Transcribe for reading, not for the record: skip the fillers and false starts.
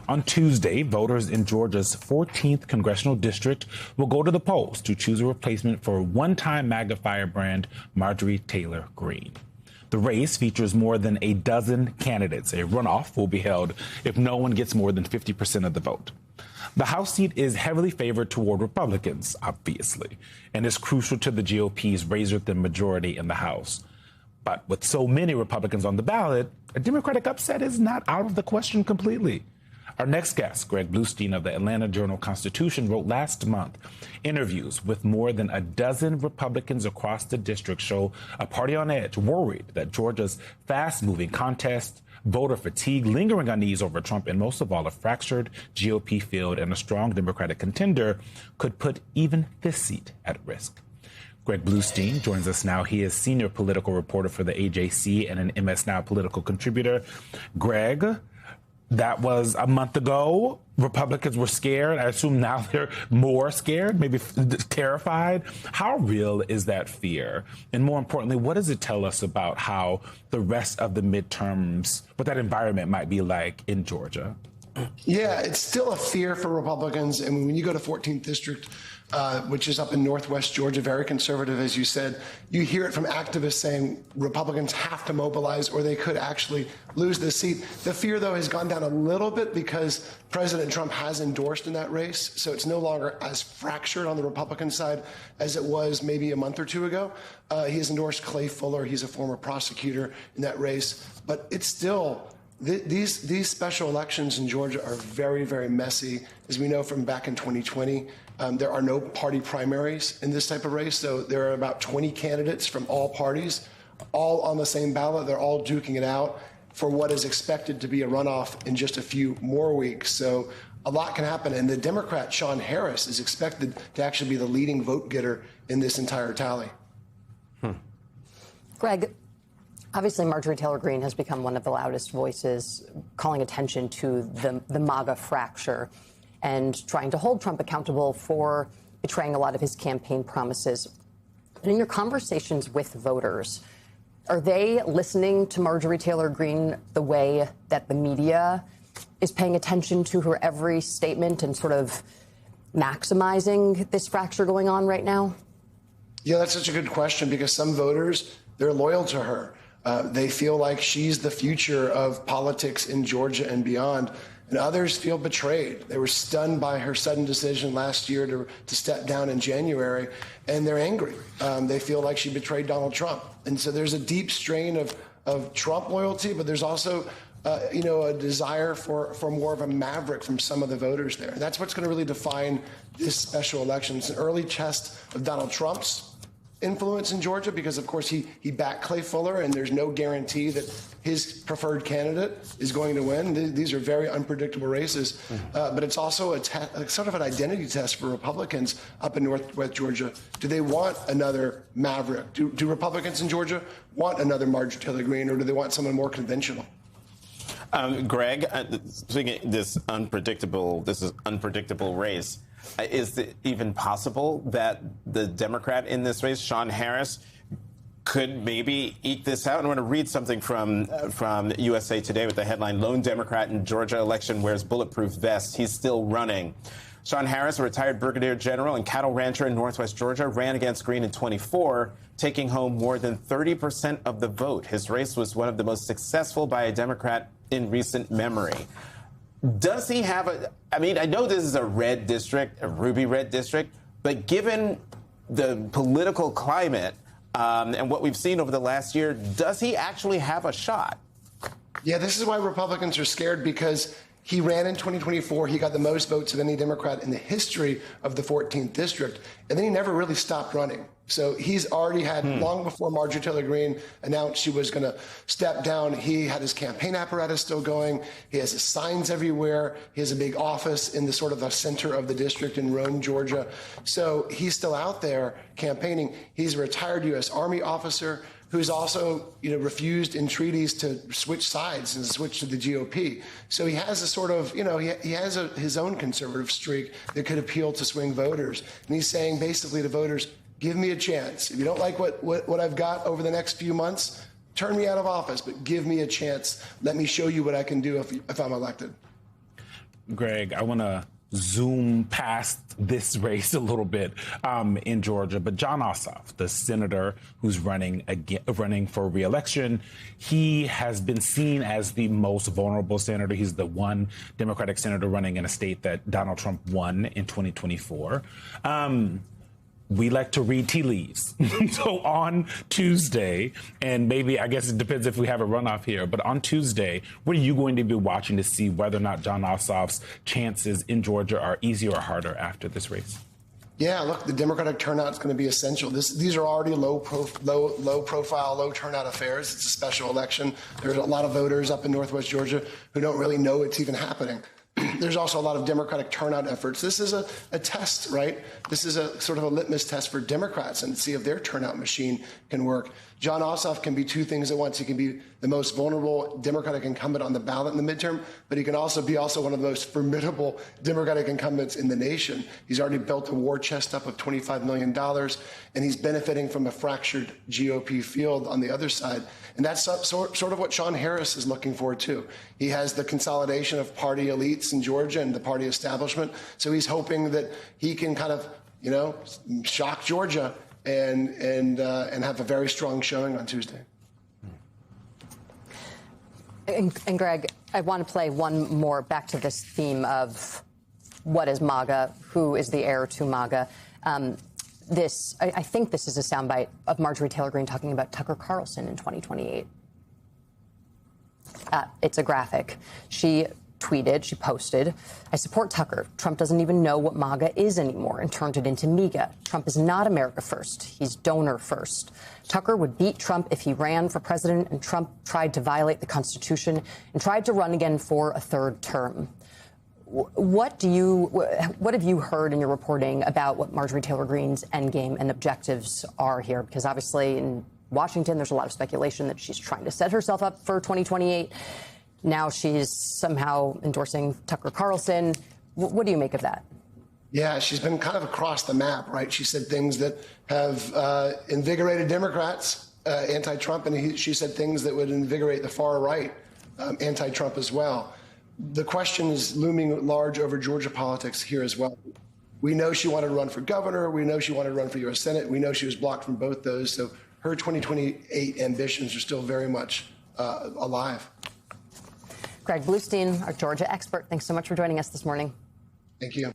On Tuesday, voters in Georgia's 14th congressional district will go to the polls to choose a replacement for one-time MAGA firebrand Marjorie Taylor Greene. The race features more than a dozen candidates. A runoff will be held if no one gets more than 50% of the vote. The House seat is heavily favored toward Republicans, obviously, and is crucial to the GOP's razor-thin majority in the House. But with so many Republicans on the ballot, a Democratic upset is not out of the question completely. Our next guest, Greg Bluestein of the Atlanta Journal-Constitution, wrote last month, interviews with more than a dozen Republicans across the district show a party on edge, worried that Georgia's fast-moving contest, voter fatigue, lingering unease over Trump, and most of all, a fractured GOP field and a strong Democratic contender could put even this seat at risk. Greg Bluestein joins us now. He is senior political reporter for the AJC and an MS Now political contributor. Greg, that was a month ago. Republicans were scared. I assume now they're more scared, maybe terrified. How real is that fear? And more importantly, what does it tell us about how the rest of the midterms, what that environment might be like in Georgia? Yeah, it's still a fear for Republicans. And when you go to 14th District, which is up in Northwest Georgia, very conservative, as you said, you hear it from activists saying Republicans have to mobilize or they could actually lose the seat. The fear, though, has gone down a little bit because President Trump has endorsed in that race. So it's no longer as fractured on the Republican side as it was maybe a month or two ago. He has endorsed Clay Fuller. He's a former prosecutor in that race. But it's still... These special elections in Georgia are very, very messy. As we know from back in 2020, there are no party primaries in this type of race. So there are about 20 candidates from all parties, all on the same ballot. They're all duking it out for what is expected to be a runoff in just a few more weeks. So a lot can happen. And the Democrat, Sean Harris, is expected to actually be the leading vote getter in this entire tally. Greg, obviously, Marjorie Taylor Greene has become one of the loudest voices calling attention to the MAGA fracture and trying to hold Trump accountable for betraying a lot of his campaign promises. And in your conversations with voters, are they listening to Marjorie Taylor Greene the way that the media is paying attention to her every statement and sort of maximizing this fracture going on right now? Yeah, that's such a good question because some voters, they're loyal to her. They feel like she's the future of politics in Georgia and beyond. And others feel betrayed. They were stunned by her sudden decision last year to step down in January, and they're angry. They feel like she betrayed Donald Trump. And so there's a deep strain of Trump loyalty, but there's also a desire for more of a maverick from some of the voters there. And that's what's going to really define this special election. It's an early test of Donald Trump's influence in Georgia because, of course, he backed Clay Fuller, and there's no guarantee that his preferred candidate is going to win. These are very unpredictable races, but it's also a sort of an identity test for Republicans up in Northwest Georgia. Do they want another maverick? Do Republicans in Georgia want another Marjorie Taylor Greene, or do they want someone more conventional? Greg, speaking this unpredictable race. Is it even possible that the Democrat in this race, Sean Harris, could maybe eke this out? I want to read something from USA Today with the headline, "Lone Democrat in Georgia election wears bulletproof vest. He's still running." Sean Harris, a retired brigadier general and cattle rancher in Northwest Georgia, ran against Greene in 24, taking home more than 30% of the vote. His race was one of the most successful by a Democrat in recent memory. Does he have I know this is a red district, a ruby red district, but given the political climate and what we've seen over the last year, does he actually have a shot? Yeah, this is why Republicans are scared, because he ran in 2024. He got the most votes of any Democrat in the history of the 14th district, and then he never really stopped running. So he's already had, long before Marjorie Taylor Greene announced she was going to step down, he had his campaign apparatus still going. He has his signs everywhere. He has a big office in the sort of the center of the district in Rome, Georgia. So he's still out there campaigning. He's a retired U.S. Army officer who's also, refused entreaties to switch sides and switch to the GOP. So he has a sort of, he has his own conservative streak that could appeal to swing voters. And he's saying basically to voters, give me a chance. If you don't like what I've got over the next few months, turn me out of office, but give me a chance. Let me show you what I can do if I'm elected. Greg, I want to zoom past this race a little bit in Georgia. But Jon Ossoff, the senator who's running for re-election, he has been seen as the most vulnerable senator. He's the one Democratic senator running in a state that Donald Trump won in 2024. We like to read tea leaves. So on Tuesday, and maybe, I guess it depends if we have a runoff here, but on Tuesday, what are you going to be watching to see whether or not Jon Ossoff's chances in Georgia are easier or harder after this race? Yeah, look, the Democratic turnout is going to be essential. These are already low profile, low turnout affairs. It's a special election. There's a lot of voters up in Northwest Georgia who don't really know it's even happening. There's also a lot of Democratic turnout efforts. This is a test, right? This is a sort of a litmus test for Democrats and see if their turnout machine can work. Jon Ossoff can be two things at once. He can be the most vulnerable Democratic incumbent on the ballot in the midterm, but he can also be one of the most formidable Democratic incumbents in the nation. He's already built a war chest up of $25 million, and he's benefiting from a fractured GOP field on the other side. And that's sort of what Sean Harris is looking for, too. He has the consolidation of party elites in Georgia and the party establishment. So he's hoping that he can kind of, shock Georgia and have a very strong showing on Tuesday. And Greg, I want to play one more back to this theme of what is MAGA, who is the heir to MAGA. I think this is a soundbite of Marjorie Taylor Greene talking about Tucker Carlson in 2028. It's a graphic. She tweeted, she posted, "I support Tucker. Trump doesn't even know what MAGA is anymore and turned it into MAGA. Trump is not America first. He's donor first. Tucker would beat Trump if he ran for president, and Trump tried to violate the Constitution and tried to run again for a third term." What have you heard in your reporting about what Marjorie Taylor Greene's endgame and objectives are here? Because obviously in Washington, there's a lot of speculation that she's trying to set herself up for 2028. Now she's somehow endorsing Tucker Carlson. What do you make of that? Yeah, she's been kind of across the map, right? She said things that have invigorated Democrats, anti-Trump, and she said things that would invigorate the far right, anti-Trump as well. The question is looming large over Georgia politics here as well. We know she wanted to run for governor. We know she wanted to run for U.S. Senate. We know she was blocked from both those. So her 2028 ambitions are still very much alive. Greg Bluestein, our Georgia expert, thanks so much for joining us this morning. Thank you.